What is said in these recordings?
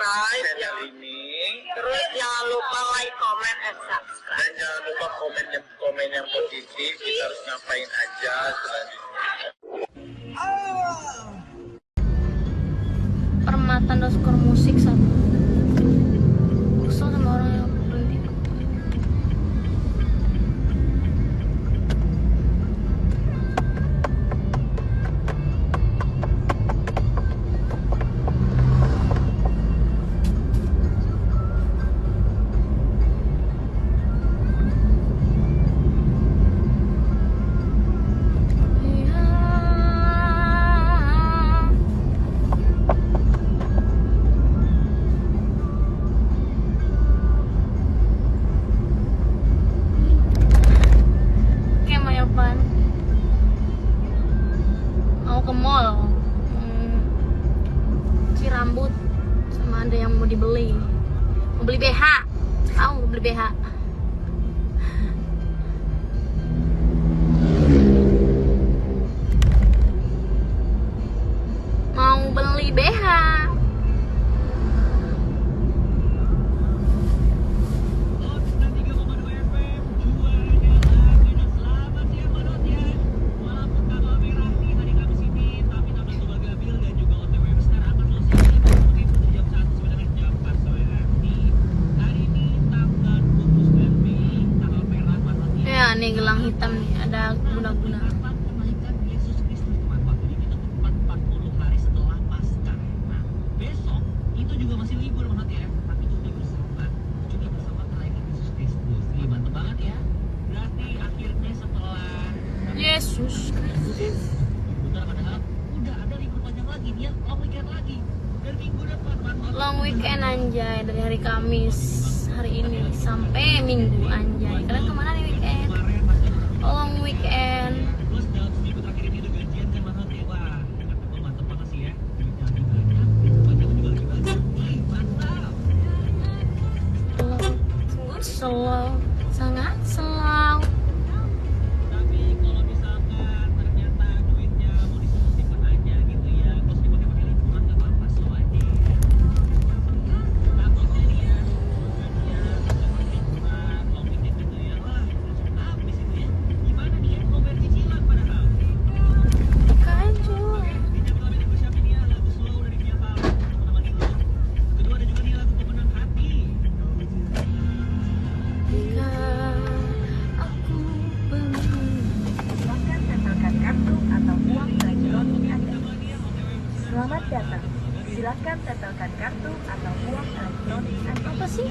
subscribe channel ini. Terus jangan lupa like, comment, and subscribe. Dan jangan lupa komen yang positif. Kita harus ngapain aja selanjutnya. Permata_musik 1. Kesel sama orang yang berhenti. Mau ke mall, cuci rambut, sama ada yang mau dibeli, mau beli BH, mau beli BH. Mau beli BH. Nih gelang hitam nih, ada guna-guna. Besok itu juga masih libur banget ya, tapi itu libur Sabat juga bersama kelahiran Yesus Kristus. Mantap banget ya. Berarti akhirnya setelah Yesus Kristus. udah ada libur panjang lagi nih ya, long weekend lagi. Dan minggu depan Long weekend anjay, dari hari Kamis hari ini sampai Minggu anjay. Kalian kemana nih weekend? Long weekend. terus dalam seminggu terakhir ini udah gajian kan banget ya. Wah, kata gue mantep banget sih ya. Duitnya lagi banyak, pajak juga lagi banyak. Wih, mantap. Slow, sangat slow. Tapi kalau misalkan ternyata duitnya mau disimpan aja gitu ya, terus dipakai-pakai liburan nggak apa-apa, slow aja. Takutnya nih ya, duitnya dipakai liburan, long weekend gitu ya, wah langsung habis itu ya. Gimana nih ya, mau bayar cicilan padahal. Kanjur. Di jam kami gue siapin ya lagu slow dari Via Valen untuk menemani lo. Kedua ada juga nih lagu pemenang hati. Jika aku pergi. Silakan tempelkan kartu atau uang elektronik Anda. Selamat datang. Silakan tempelkan kartu atau uang elektronik Anda. Apa sih?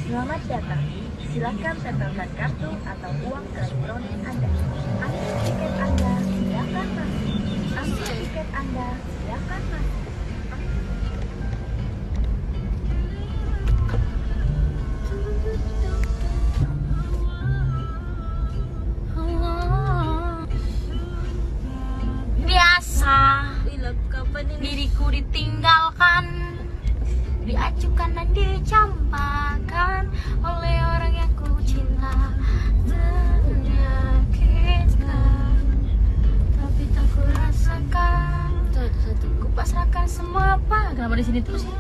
Selamat datang. Silakan tempelkan kartu atau uang elektronik Anda. Ambil tiket Anda, silakan masuk. Ambil tiket Anda, silakan masuk. Biasa diriku ditinggalkan, diacukan dan dicampakkan oleh orang yang ku cinta, menyakitkan, tapi tak ku rasakan. Ku pasrahkan semua apa. Kenapa di sini terus ya?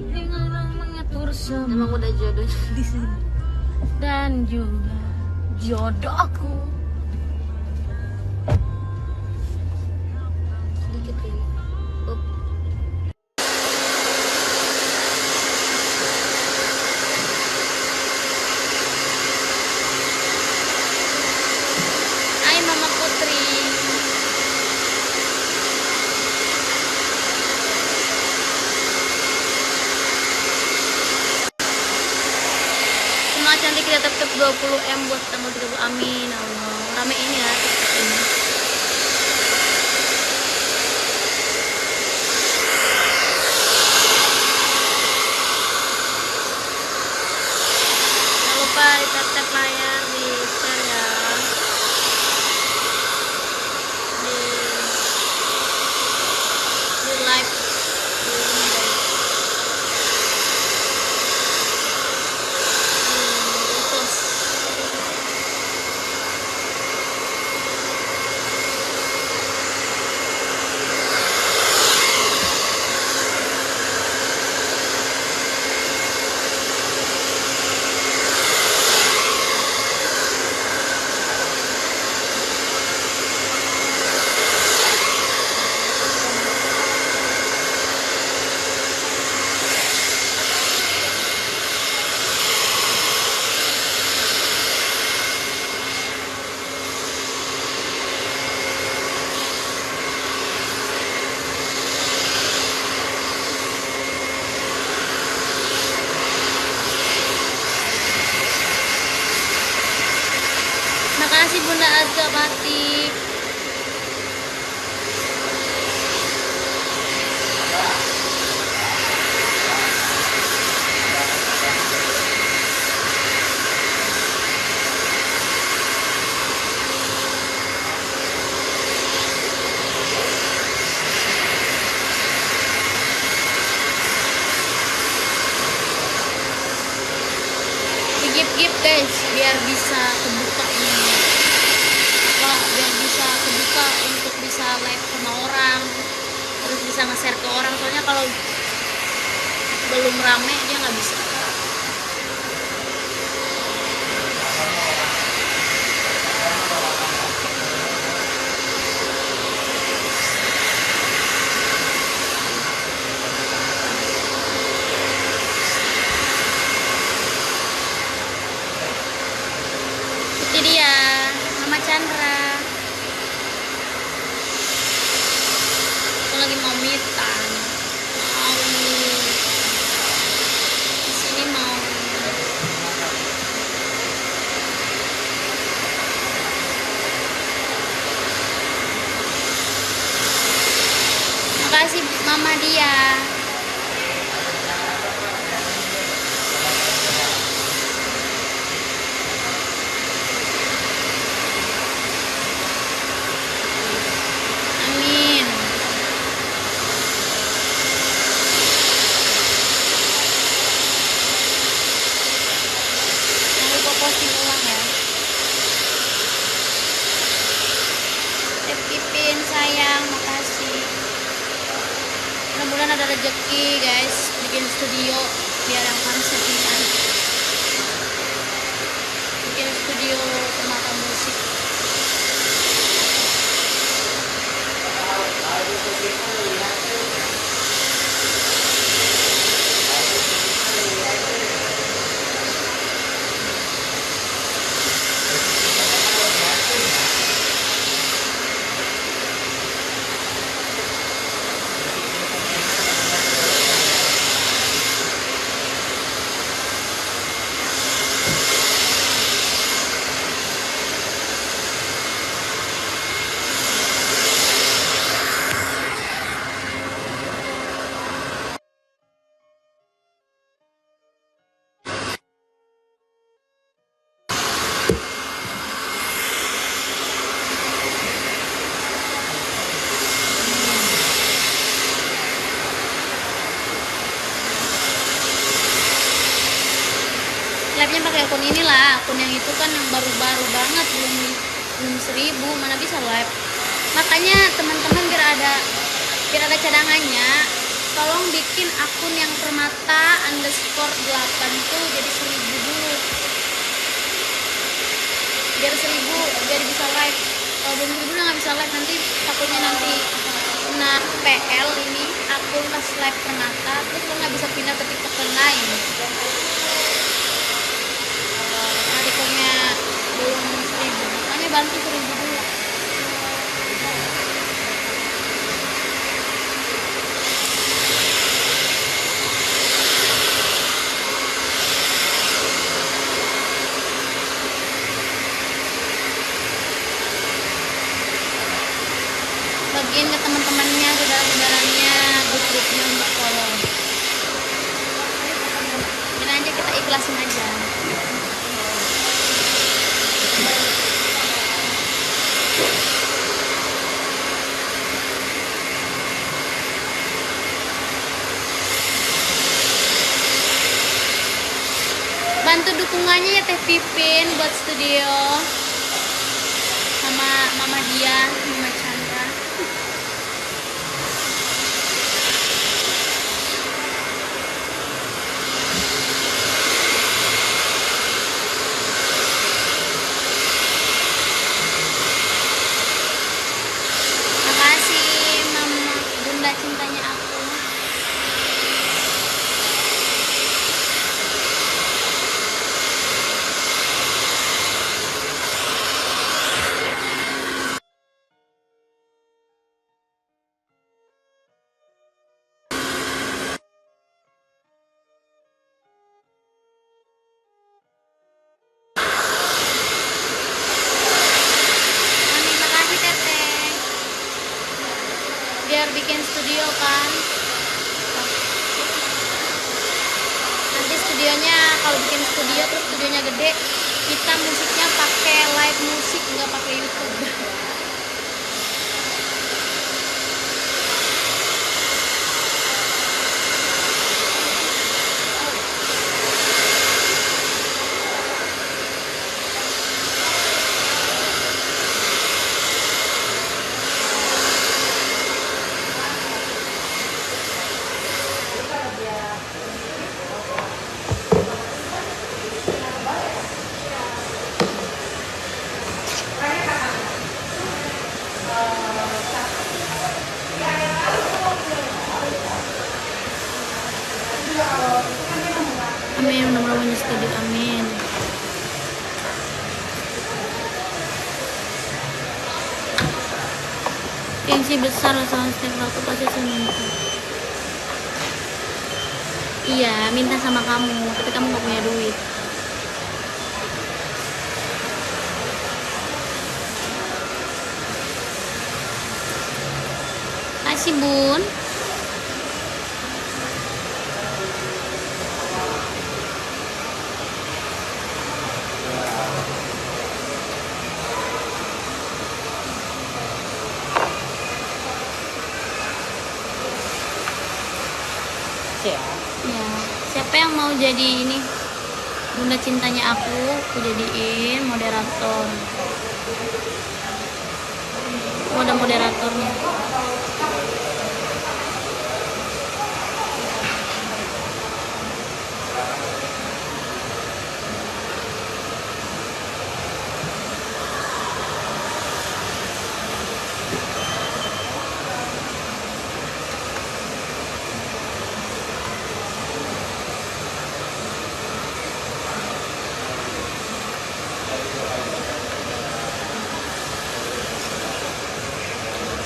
Dengan mengatur semua. Emang udah jodoh di sini. Dan juga jodohku. Sedikit lagi. Up. Hai Mama Putri. Semua cantik kita tetap 20M buat tanggal 30. Amin Allah. Ramein ya TikTok ini. Jangan lupa di-tap layar, di share ya. Di live. Di ini guys. Di post. Makasih Bunda Azza Batik. Gip guys, biar bisa kebuka ini. Biar bisa kebuka untuk bisa live sama orang, terus bisa nge-share ke orang. Soalnya kalau belum rame dia nggak bisa. Itu dia, Mama Chandra. Aku lagi mau mitan. Mau di sini mau. Makasih Mama dia. Amin. Jangan lupa posting ulang ya. Pipin sayang, makasih. Mudah-mudahan ada rezeki guys, bikin studio biar yang konsep ini. Bikin studio Permata Musik. Live-nya pakai akun inilah, akun yang itu kan yang baru-baru banget, belum 1000, mana bisa live. Makanya teman-teman biar ada cadangannya, tolong bikin akun yang permata_8 tuh jadi 1000 dulu, biar 1000 biar bisa live. Kalau belum 1000 udah nggak bisa live, nanti takutnya nanti kena PL ini akun pas live permata, terus lo nggak bisa pindah ke TikTok yang lain. Rekomnya belum 1000, makanya bantu 1000 dulu. Bagiin ke teman-temannya, saudara-saudaranya, grup-grupnya untuk follow. Ini aja kita ikhlasin aja. Bantu dukungannya ya Teh Pipin buat studio sama Mama Dian, Mama Chandra. Makasih Mama Bunda cintanya aku. studio kan. Nanti studionya kalau bikin studio terus studionya gede, kita musiknya pakai live musik, nggak pakai YouTube. Amin, mudah-mudahan studio, amin. Gengsi besar sama setiap waktu pasti minta. Iya, minta sama kamu, tapi kamu gak punya duit. Kasih bun. Ya, siapa yang mau jadi ini bunda cintanya aku jadiin moderator. Ada moderatornya.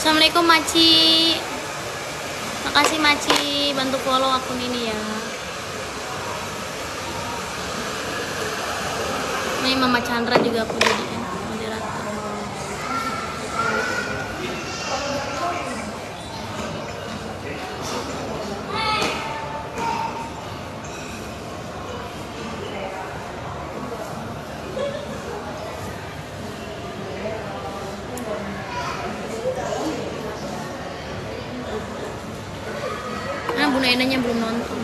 Assalamualaikum Maci. Makasih Maci, bantu follow akun ini ya. Ini Mama Chandra juga aku jadi moderator. Bunda Endanya belum nonton.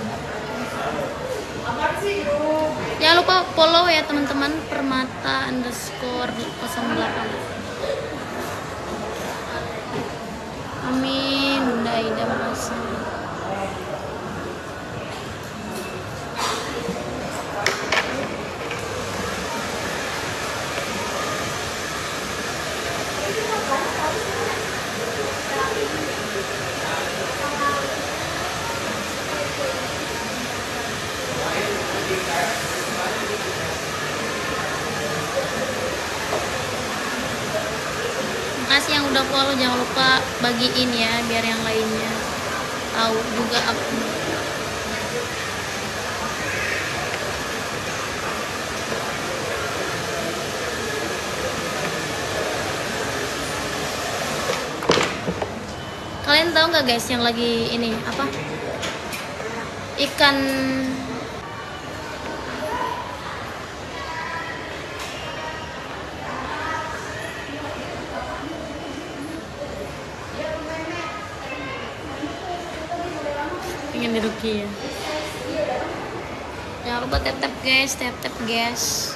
Jangan lupa follow ya teman-teman, permata_08. Amin, Bunda Ida, makasih. Makasih yang udah follow, jangan lupa bagiin ya biar yang lainnya tahu juga aku. Kalian tahu nggak guys yang lagi ini apa? Ikan pengen dirugi ya. Jangan lupa tap-tap guys, tap-tap guys.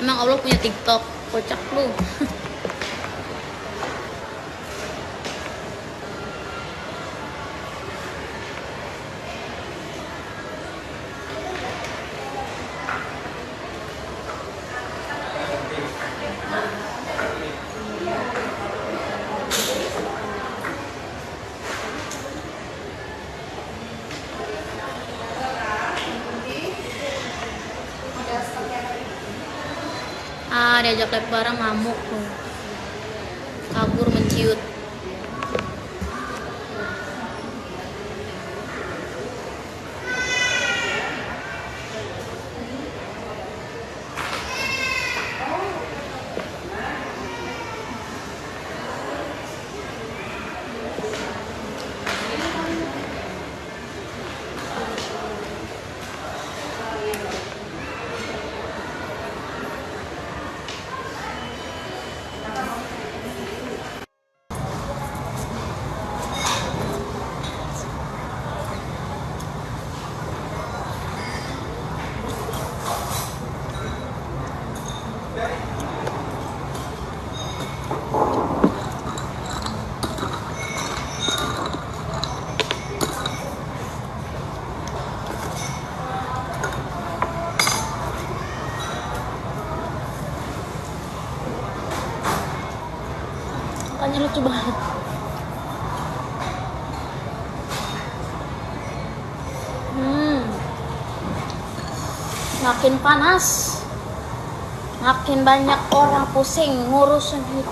Emang Allah punya TikTok, kocak lu. Diajak live bareng ngamuk tuh, kabur menciut. lucu banget. Makin panas, makin banyak orang pusing ngurusin hidup.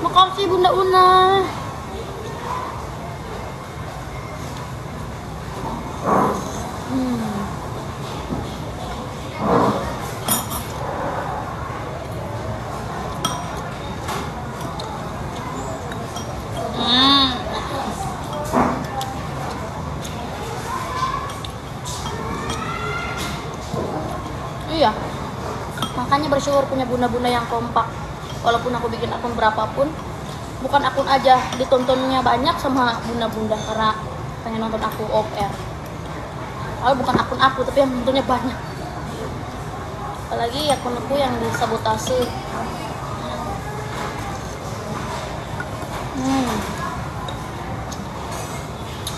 Makasih Bunda Una. Iya, makanya bersyukur punya bunda-bunda yang kompak. Walaupun aku bikin akun berapapun, bukan akun aja ditontonnya banyak sama bunda-bunda karena pengen nonton aku off air. Kalau bukan akun aku tapi yang nontonnya banyak. Apalagi akun aku yang disabotase.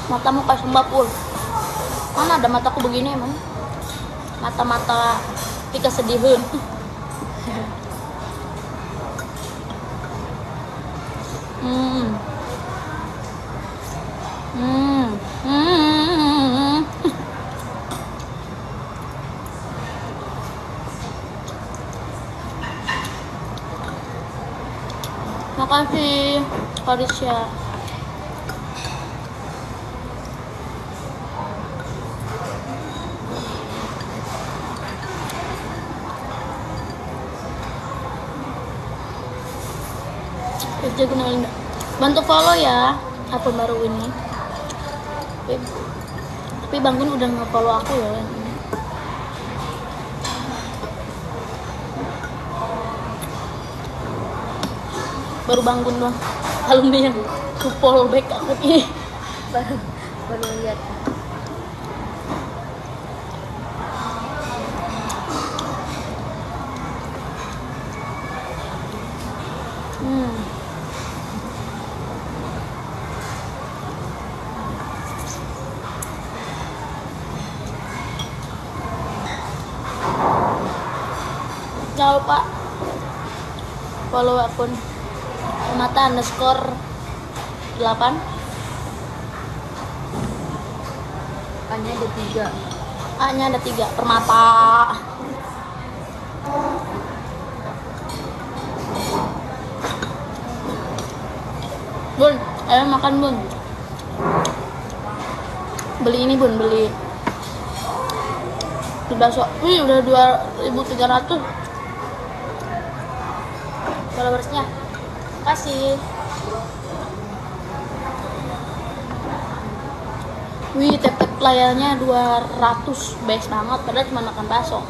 Matamu kayak sembapul. Mana ada mataku begini emang? Mata-mata tika sedihun. Makasih Karisya. Bantu follow ya akun baru ini. Tapi Bang Gun udah nge-follow aku ya. Baru Bang Gun doang. Alumni yang follow back akun ini. baru lihat. Jangan lupa follow akun mata underscore 8. A-nya ada 3. A-nya ada 3, permata. Bun, ayo makan Bun. Beli ini Bun, beli bakso. Udah 2.300 followersnya. Kasih. Wih, tap-tap layarnya 200, best banget. Padahal cuma makan bakso.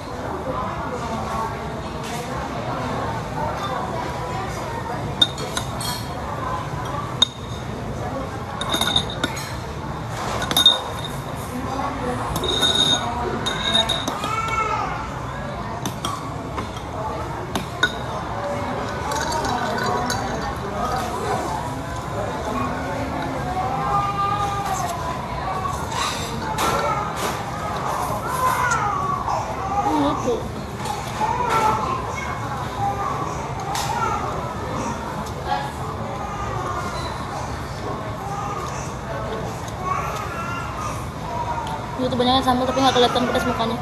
Youtubernya sambal tapi nggak kelihatan pedas mukanya.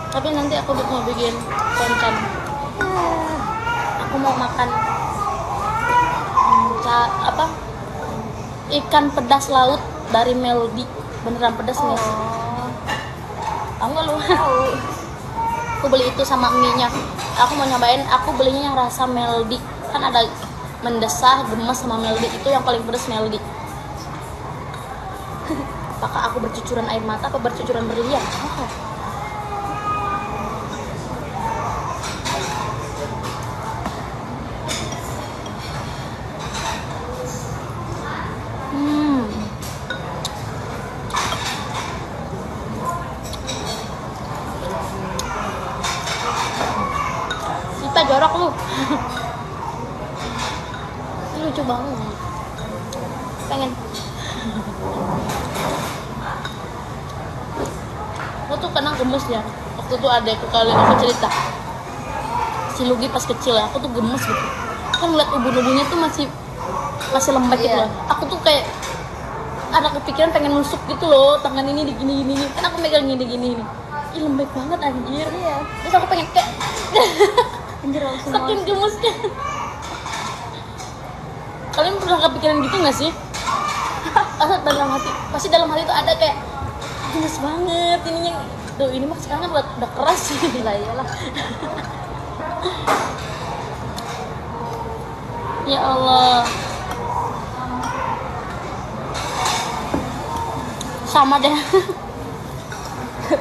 Tapi nanti aku mau bikin konten. Aku mau makan ikan pedas laut dari Meldi. Beneran pedas nih. Tahu nggak lu? Tahu. Aku beli itu sama mie-nya. Aku mau nyobain. Aku belinya yang rasa Meldi. Kan ada mendesah, gemes sama Meldi. Itu yang paling pedas Meldi. Apakah aku bercucuran air mata atau bercucuran berlian? Kita jorok lu. banget. Pengen. Aku tuh kadang gemes ya. Waktu itu adekku kali aku cerita. Si Lugi pas kecil ya, aku tuh gemes gitu. Kan ngeliat ubun-ubunnya tuh masih lembek gitu loh. Aku tuh kayak ada kepikiran pengen nusuk gitu loh, tangan ini digini-gini. Kan aku megang gini-gini. Ih lembek banget anjir. Iya. Terus aku pengen kayak Anjir langsung saking gemesnya. Kalian pernah kepikiran gitu gak sih? Pasti dalam hati tuh ada kayak gemes banget ininya. Tuh ini mah sekarang kan udah keras sih. lah iyalah. Ya Allah. Sama deh.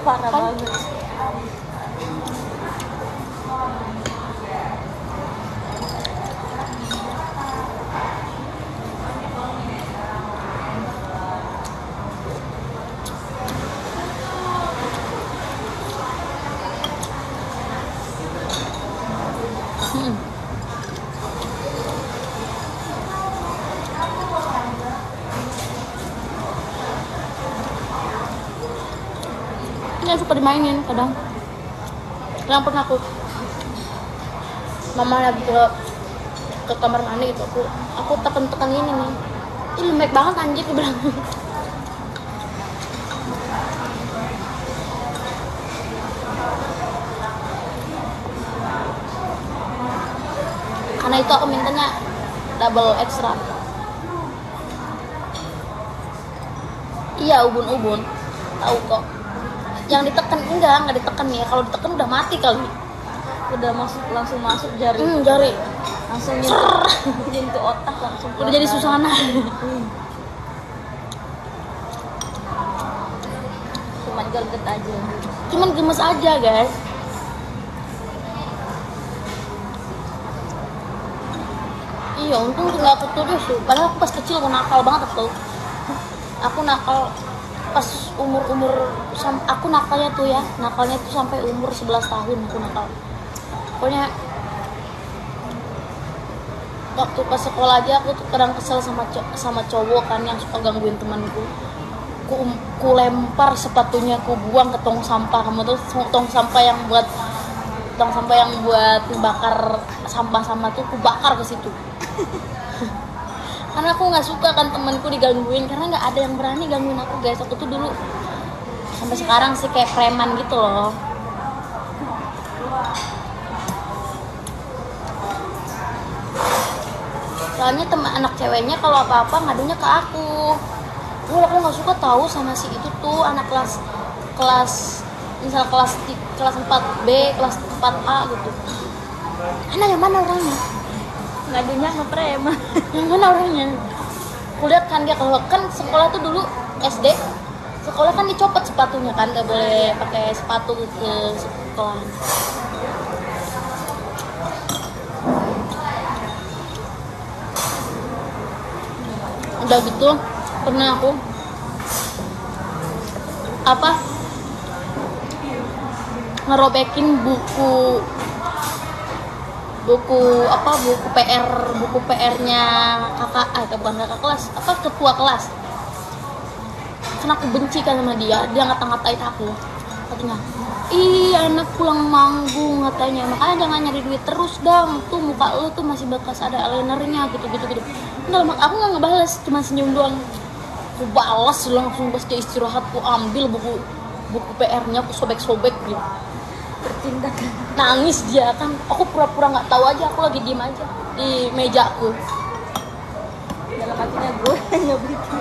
Parah Kan? banget. Ini suka dimainin kadang. Yang pernah mama lagi ke kamar mandi gitu, aku tekan ini nih. Ih lembek banget anjir, aku bilang. Karena itu aku mintanya double extra. Iya ubun-ubun, tahu kok. Yang ditekan enggak ditekan ya. Kalau ditekan udah mati kali. Udah langsung masuk jari. Jari. Langsung nyentuh otak langsung. Udah jadi Susana. Cuman gerget aja. Cuman gemes aja guys. Iya untung nggak aku tulis tuh. Padahal aku pas kecil aku nakal banget tuh. Aku nakal pas umur aku nakalnya tuh sampai umur 11 tahun aku nakal. Pokoknya waktu pas sekolah aja aku tuh kadang kesel sama cowok kan yang suka gangguin temanku. Ku lempar sepatunya, ku buang ke tong sampah. Kamu tuh tong sampah yang buat bakar sampah tuh ku bakar ke situ. Karena aku nggak suka kan temanku digangguin, karena nggak ada yang berani gangguin aku guys. Aku tuh dulu sampai sekarang sih kayak preman gitu loh. Soalnya teman anak ceweknya kalau apa-apa ngadunya ke aku. Aku nggak suka tahu sama si itu tuh anak kelas misal kelas 4B, kelas 4A gitu. Yang mana orangnya? Ngadunya ngepreman. Yang mana orangnya? Kulihat kan dia kalau kan sekolah tuh dulu SD sekolah kan dicopot sepatunya kan, nggak boleh pakai sepatu ke sekolah. Udah gitu pernah aku ngerobekin buku PR-nya bukan kakak kelas, ketua kelas. Karena aku benci kan sama dia ngata-ngatain aku. Katanya, ih anak pulang manggung katanya, makanya jangan nyari duit terus dong, tuh muka lu tuh masih bekas ada eyelinernya gitu. Enggak, aku nggak ngebales, cuma senyum doang. Aku balas langsung pas dia istirahat, aku ambil buku PR-nya, aku sobek-sobek gitu. Bertindak. Nangis dia kan, aku pura-pura nggak tahu aja, aku lagi diem aja di mejaku. Dalam hatinya gue nggak begitu.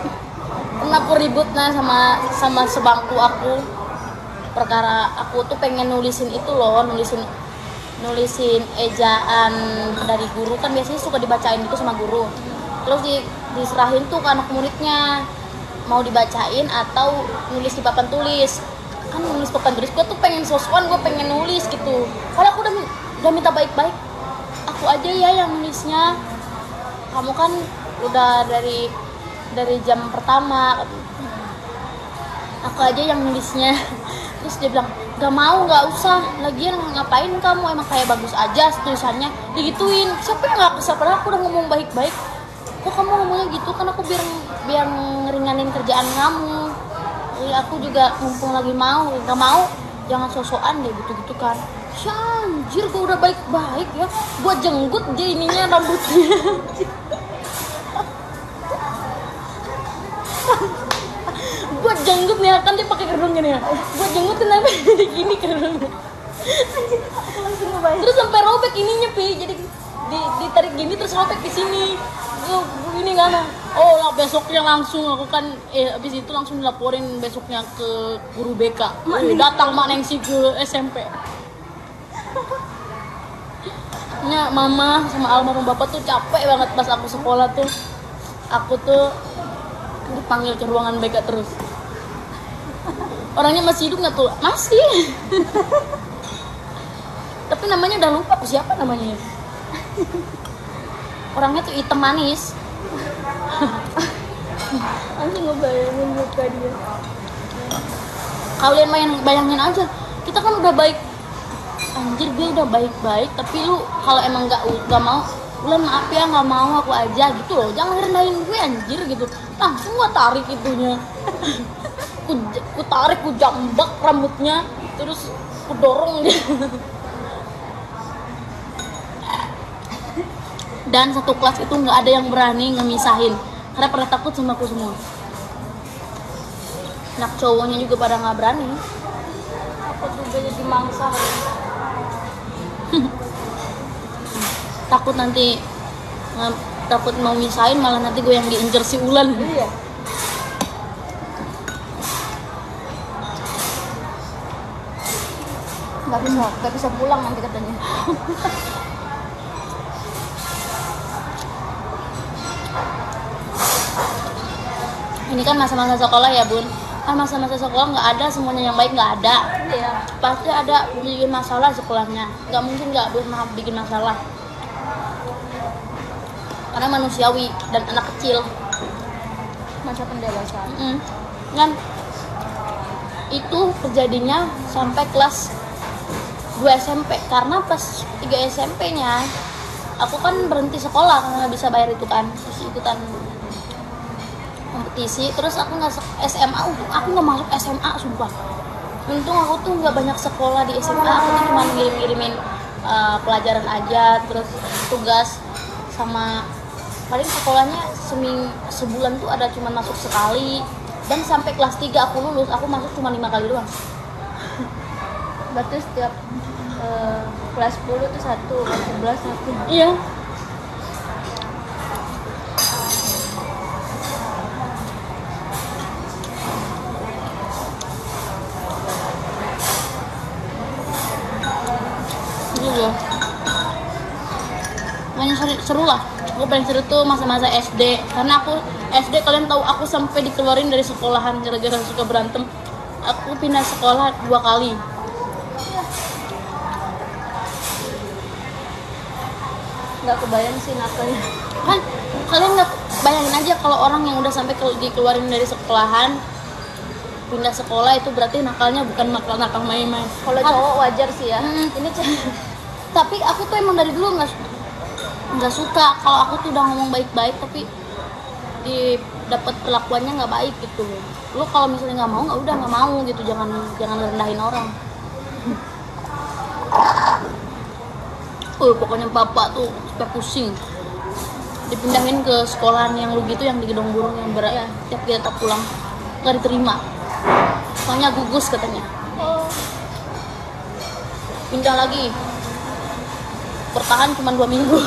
Pernah aku ribut sama sebangku aku, perkara aku tuh pengen nulisin itu loh, nulisin ejaan dari guru kan biasanya suka dibacain gitu sama guru. Terus diserahin tuh ke anak muridnya, mau dibacain atau nulis di papan tulis. Kan nulis papan tulis gue tuh pengen sosokan, gue pengen nulis gitu. Padahal aku udah minta baik-baik, aku aja ya yang nulisnya, kamu kan udah dari jam pertama, aku aja yang nulisnya. Terus dia bilang, nggak usah, lagian ngapain kamu, emang kayak bagus aja tulisannya, digituin. Siapa yang nggak kesal, padahal aku udah ngomong baik-baik. kok kamu ngomongnya gitu, kan aku biar ngeringanin kerjaan kamu. Aku juga mumpung lagi mau, nggak mau jangan sosokan deh gitu kan. Anjir, gue udah baik-baik ya, gue jenggut dia ininya rambutnya. Gue jenggut nih, kan dia pakai kerudung gini ya, gue jenggutin sampai jadi gini kerudungnya. Terus sampai robek ininya jadi ditarik gini terus robek di sini. Ini kan, oh lah besoknya langsung aku kan abis itu langsung dilaporin besoknya ke guru BK. Datang Mak Nengsi ke SMP. Nya mama sama almarhum bapak tuh capek banget pas aku sekolah tuh. Aku tuh dipanggil ke ruangan BK terus. Orangnya masih hidup nggak tuh? Masih. Tapi namanya udah lupa, siapa namanya? Orangnya tuh hitam manis. Langsung ngebayangin muka dia. Kalian bayangin aja, kita kan udah baik. Anjir, dia udah baik-baik, tapi lu kalau emang nggak mau, Ulan maaf ya nggak mau aku aja gitu loh. Jangan rendahin gue anjir gitu. Langsung gua tarik itunya. ku tarik, ku jambak rambutnya, terus ku dorong dia. Dan satu kelas itu nggak ada yang berani ngemisahin karena pada takut sama aku semua. Anak cowoknya juga pada nggak berani. Aku juga jadi mangsa. Takut nanti takut mau misahin, malah nanti gue yang diincer si Ulan. Iya. Nggak bisa pulang nanti katanya. Ini kan masa-masa sekolah ya Bun, kan masa-masa sekolah nggak ada semuanya yang baik, nggak ada. Iya. Pasti ada bikin masalah sekolahnya, nggak mungkin nggak pernah bikin masalah. Karena manusiawi dan anak kecil. Masa pendewasaan. Kan itu terjadinya sampai kelas 2 SMP, karena pas 3 SMP-nya aku kan berhenti sekolah karena nggak bisa bayar itu kan, terus ikutan kompetisi. Terus aku nggak SMA, aku nggak masuk SMA sumpah. Untung aku tuh nggak banyak sekolah di SMA, aku tuh cuma ngirim-ngirimin pelajaran aja, terus tugas, sama paling sekolahnya sebulan tuh ada cuma masuk sekali. Dan sampai kelas 3 aku lulus, aku masuk cuma 5 kali doang. Berarti setiap kelas 10 tuh 1, kelas 11 1. Iya. Iya. Makanya seru lah. Aku paling seru tuh masa-masa SD, karena aku SD kalian tahu aku sampai dikeluarin dari sekolahan gara-gara suka berantem. Aku pindah sekolah 2 kali. Nggak kebayang sih nakalnya. Kan kalian nggak bayangin aja kalau orang yang udah sampai dikeluarin dari sekolahan pindah sekolah, itu berarti nakalnya bukan nakal main-main. Kalau cowok wajar sih ya. Ini Tapi aku tuh emang dari dulu nggak suka kalau aku tuh udah ngomong baik-baik tapi dapat perlakuannya nggak baik gitu. Lu kalau misalnya nggak mau, udah nggak mau gitu, jangan rendahin orang. Pokoknya bapak tuh supaya pusing, dipindahin ke sekolahan yang lu gitu, yang di Gedong Burung yang berat. Tiap kita pulang nggak diterima, soalnya gugus katanya. Pindah lagi, bertahan cuma 2 minggu.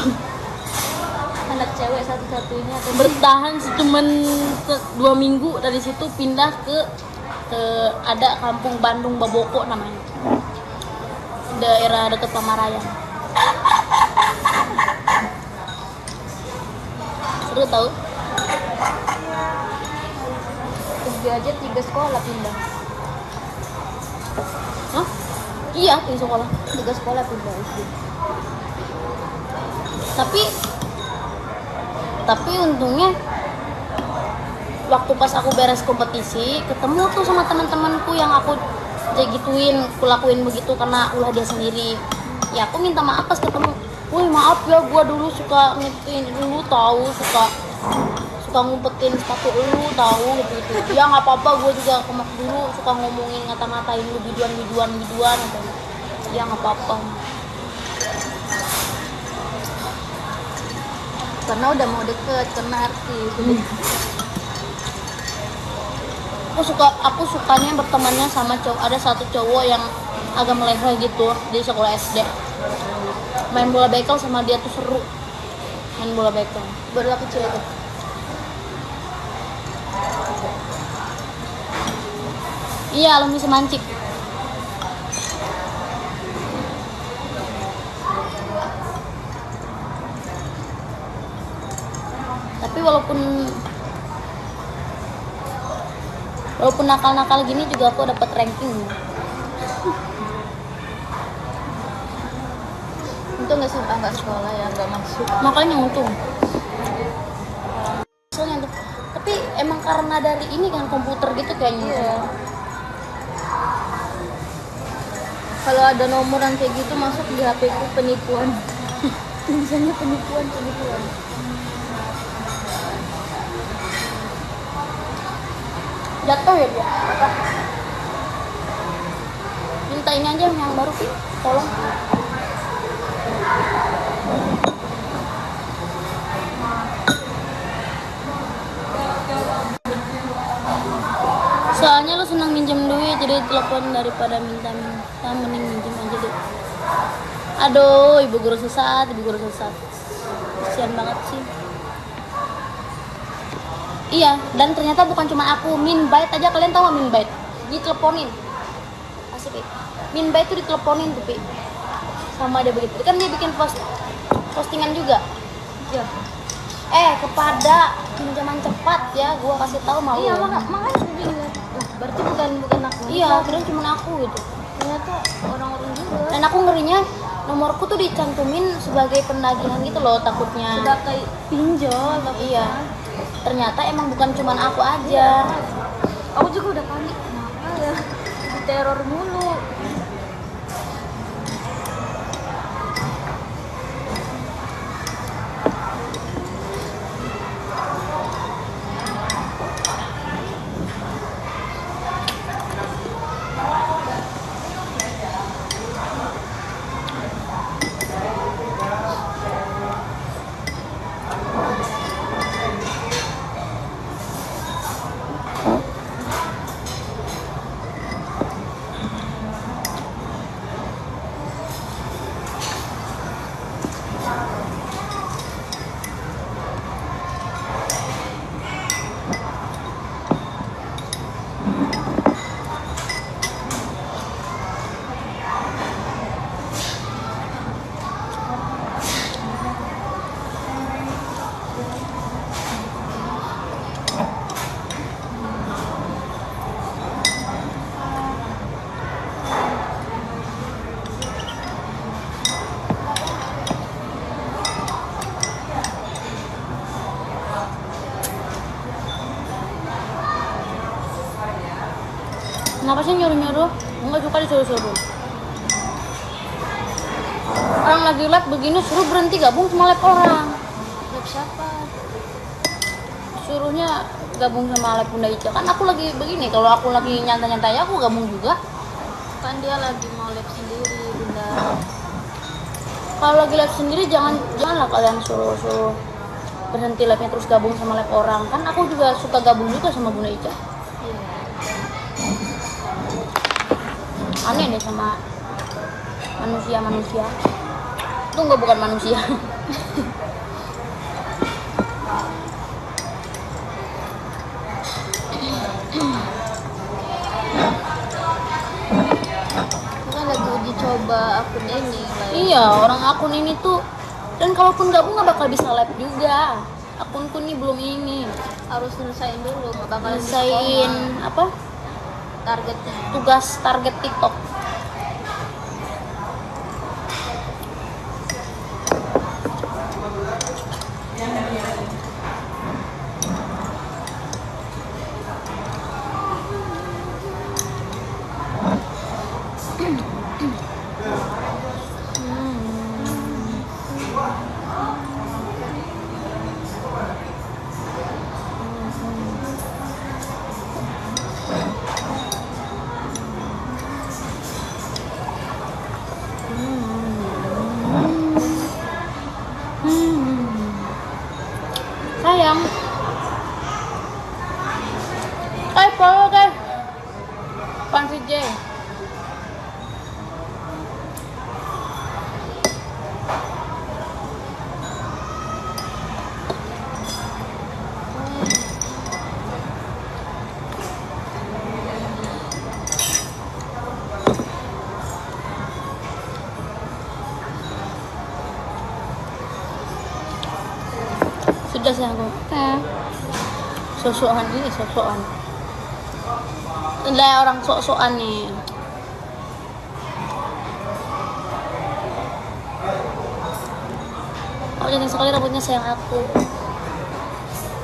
anak cewek satu-satunya atau Bertahan cuma 2 minggu, dari situ pindah ke ada kampung Bandung Baboko namanya, daerah dekat Pamarayan. Seru tau. SD aja 3 sekolah pindah. Hah? Iya, di sekolah. 3 sekolah pindah SD. Tapi untungnya waktu pas aku beres kompetisi ketemu tuh sama teman-temanku yang aku gituin, aku lakuin begitu karena ulah dia sendiri. Ya aku minta maaf pas ketemu. Woi maaf ya, gua dulu suka ngetin dulu tahu, suka suka ngumpetin sepatu lu tahu gitu. Ya nggak apa-apa, gue juga dulu suka ngomongin ngata-ngatain lu biduan gitu. Ya nggak apa-apa. Karena udah mau deket, karena artis. Aku sukanya bertemannya sama cowok. Ada satu cowok yang agak meleleh gitu di sekolah SD. Main bola bekel sama dia tuh seru. Main bola bekel. Baru kecil itu. Iya, alumni Semancik. Tapi walaupun nakal-nakal gini juga aku dapat ranking. Untung nggak sekolah ya, nggak masuk. Makanya untung. Soalnya tuh. Tapi emang karena dari ini kan komputer gitu kayaknya. Iya. Kalau ada nomor yang kayak gitu masuk di HP ku penipuan. Misalnya penipuan. Jatuh ya dia? Apa? Minta ini aja yang baru sih, tolong. Soalnya lu senang minjem duit, jadi telepon daripada minta, mending minjem aja deh. Aduh, ibu guru sesat. Kasian banget sih. Iya, dan ternyata bukan cuma aku, Minbait aja, kalian tahu gak Minbait? Diteleponin. Asik ya. Minbait tuh diteleponin tuh, Pi. Sama dia begitu. Kan dia bikin postingan juga. Iya. Kepada pinjaman cepat ya, gua kasih tahu mau. Iya, makanya begini. Lah, berarti bukan aku. Iya, kirain cuma aku gitu. Ternyata orang-orang juga. Dan aku ngerinya nomorku tuh dicantumin sebagai penagihan gitu loh, takutnya. Sudah kayak pinjol. Iya. Ternyata emang bukan cuman aku aja. Aku juga udah panik, kenapa ya diteror mulu. Kenapa sih nyuruh-nyuruh? Enggak suka disuruh-suruh. Orang lagi live begini suruh berhenti gabung sama live orang. Live siapa? Suruhnya gabung sama live Bunda Ica. Kan aku lagi begini, kalau aku lagi nyantai-nyantai aku gabung juga. Kan dia lagi mau live sendiri, Bunda. Kalau lagi live sendiri janganlah kalian suruh berhenti live-nya terus gabung sama live orang. Kan aku juga suka gabung juga sama Bunda Ica. Aneh deh sama manusia itu bukan manusia. Kan lagi uji coba akun ini. Iya, orang akun ini tuh, dan kalaupun gabung nggak bakal bisa live juga. Akunku nih belum ini, harus selesaiin dulu, nggak bakal selesaiin apa? Tugas target TikTok. Apaan sih, Jay? Sudah sih aku. Oke. Sosokan ini, sosokan. Ada orang sok-sokan nih. Oh, cantik sekali rambutnya sayang aku.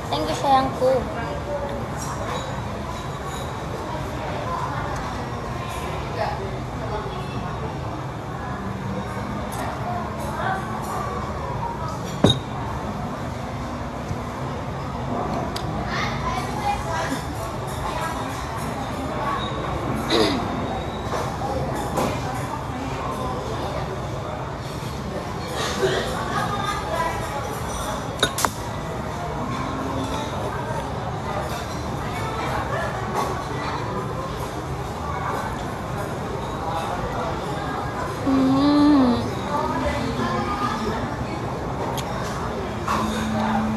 Thank you sayangku.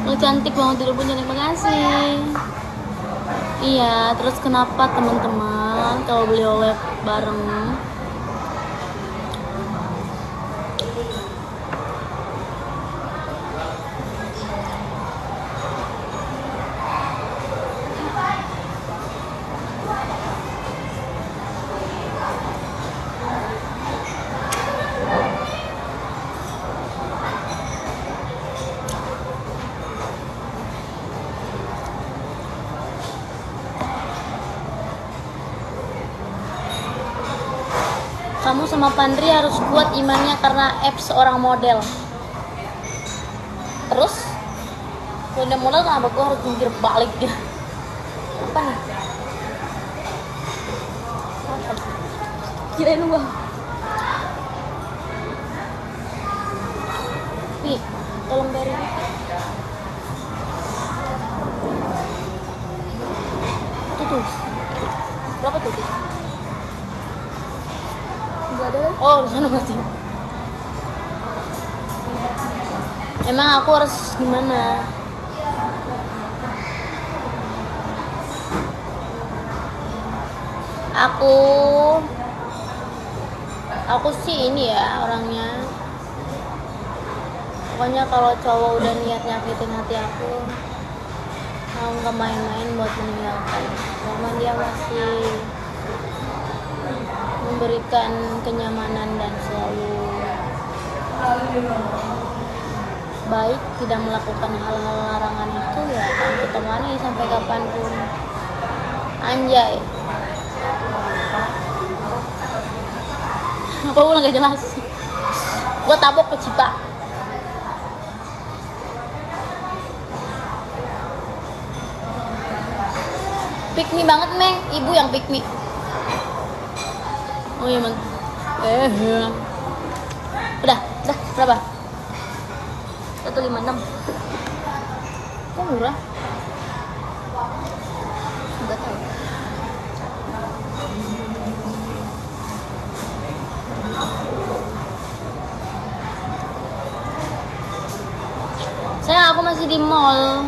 Lo cantik banget dulu pun cantik, makasih. Iya, terus kenapa teman-teman kalau beli oleh bareng? Kamu sama Pandri harus kuat imannya karena apps seorang model. Terus udah modal kenapa gue harus jungkir balik ya? Apa nih? Apa? Kirain uang. Nih, tolong bayarin. Tuh. Berapa tuh? Oh, di sana berarti. Emang aku harus gimana? Aku sih ini ya orangnya. Pokoknya kalau cowok udah niat nyakitin hati aku, mau nggak main-main buat meninggalkan. Karena dia masih memberikan kenyamanan dan selalu baik, tidak melakukan hal-hal larangan itu, ya akan kutemani sampai kapanpun. Anjay. Apa ulang gak jelas? Gue tabok ke Cipa. Pick me banget, Meng. Ibu yang pick me. Oh iya, man. Udah berapa? 156. Kok murah? Enggak tahu. Sayang, aku masih di mall.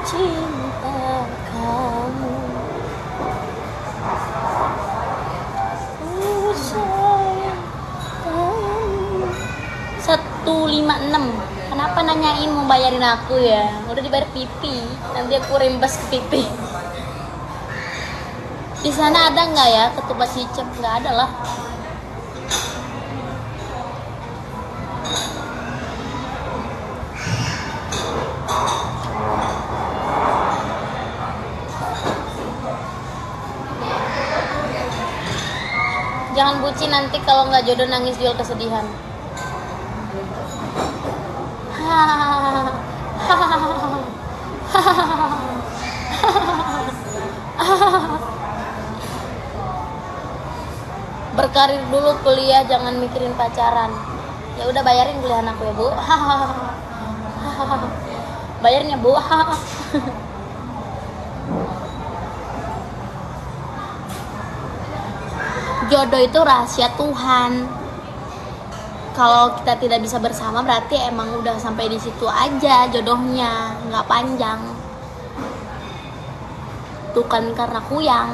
Cinta kamu, sayang kamu. 156. Kenapa nanyain mau bayarin aku ya? Udah dibayar pipi, nanti aku rembas ke pipi. Di sana ada nggak ya ketupat cicep? Nggak ada lah. Jangan bucin, nanti kalau nggak jodoh nangis jual kesedihan. Berkarir dulu, kuliah, jangan mikirin pacaran. Ya udah bayarin kuliah aku ya, Bu. Bayarnya, Bu. Jodoh itu rahasia Tuhan. Kalau kita tidak bisa bersama berarti emang udah sampai di situ aja jodohnya, nggak panjang. Tuh kan karena kuyang.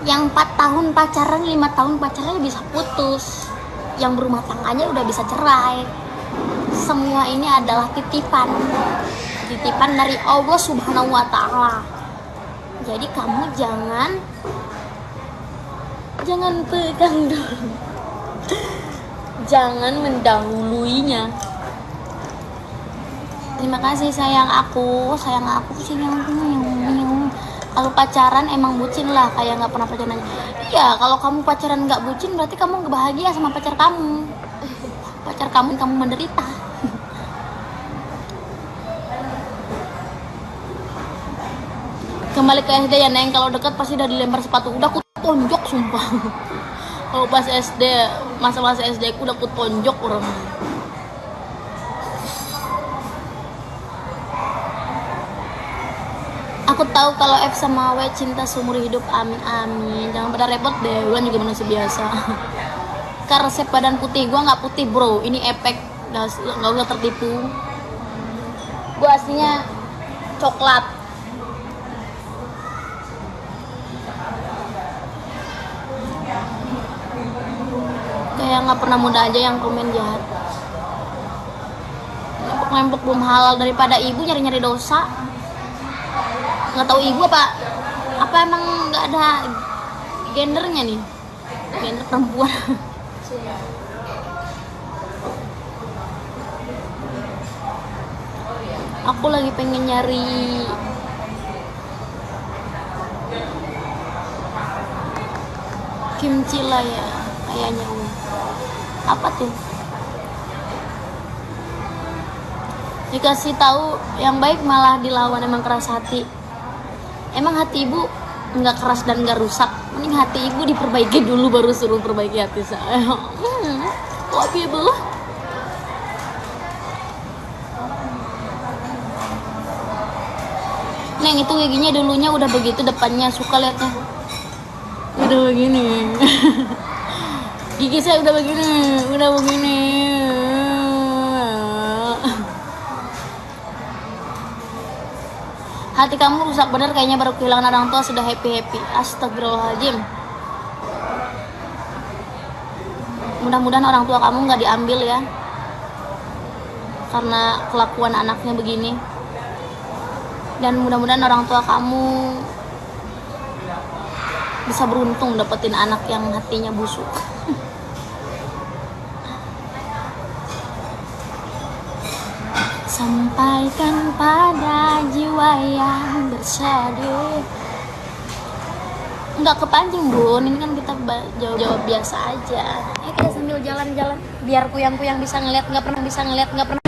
Yang 4 tahun pacaran, 5 tahun pacaran bisa putus. Yang berumah tangganya udah bisa cerai. Semua ini adalah titipan dari Allah Subhanahu wa Ta'ala. Jadi kamu jangan pegang dulu, jangan mendahuluinya. Terima kasih sayang aku sini. Kalau pacaran emang bucin lah, kayak nggak pernah pacaran. Iya, kalau kamu pacaran nggak bucin berarti kamu nggak bahagia sama pacar kamu. Pacar kamu menderita. Kembali ke SD ya Neng, kalau deket pasti udah dilempar sepatu, udah aku tonjok sumpah. Kalau pas SD, masa-masa SD aku udah aku tonjok orang. Aku tahu kalau F sama W cinta seumur hidup, amin amin. Jangan pada repot deh, Wulan juga manusia biasa. Karena resep badan putih, gua nggak putih bro, ini efek, nggak usah tertipu. Gua aslinya coklat. Kayak nggak pernah muda aja yang komen jahat. Ngempok belum halal, daripada ibu nyari dosa. Nggak tahu ibu apa emang nggak ada gendernya nih, gender perempuan. Aku lagi pengen nyari kimchi lah ya kayaknya. Apa tuh? Dikasih tahu yang baik malah dilawan, emang keras hati. Emang hati ibu nggak keras dan nggak rusak, mending hati ibu diperbaiki dulu baru suruh perbaiki hati saya. Kok ibu? Neng itu giginya dulunya udah begitu, depannya suka liatnya udah begini. Gigi saya udah begini. Hati kamu rusak bener kayaknya, baru kehilangan orang tua sudah happy. Astagfirullahaladzim. Mudah-mudahan orang tua kamu nggak diambil ya, karena kelakuan anaknya begini. Dan mudah-mudahan orang tua kamu bisa beruntung dapetin anak yang hatinya busuk. Sampaikan pada jiwa yang bersedih. Nggak kepancing bun, ini kan kita jawab biasa aja. Kita sambil jalan-jalan biar kuyang-kuyang bisa ngeliat, nggak pernah bisa ngeliat, nggak pernah.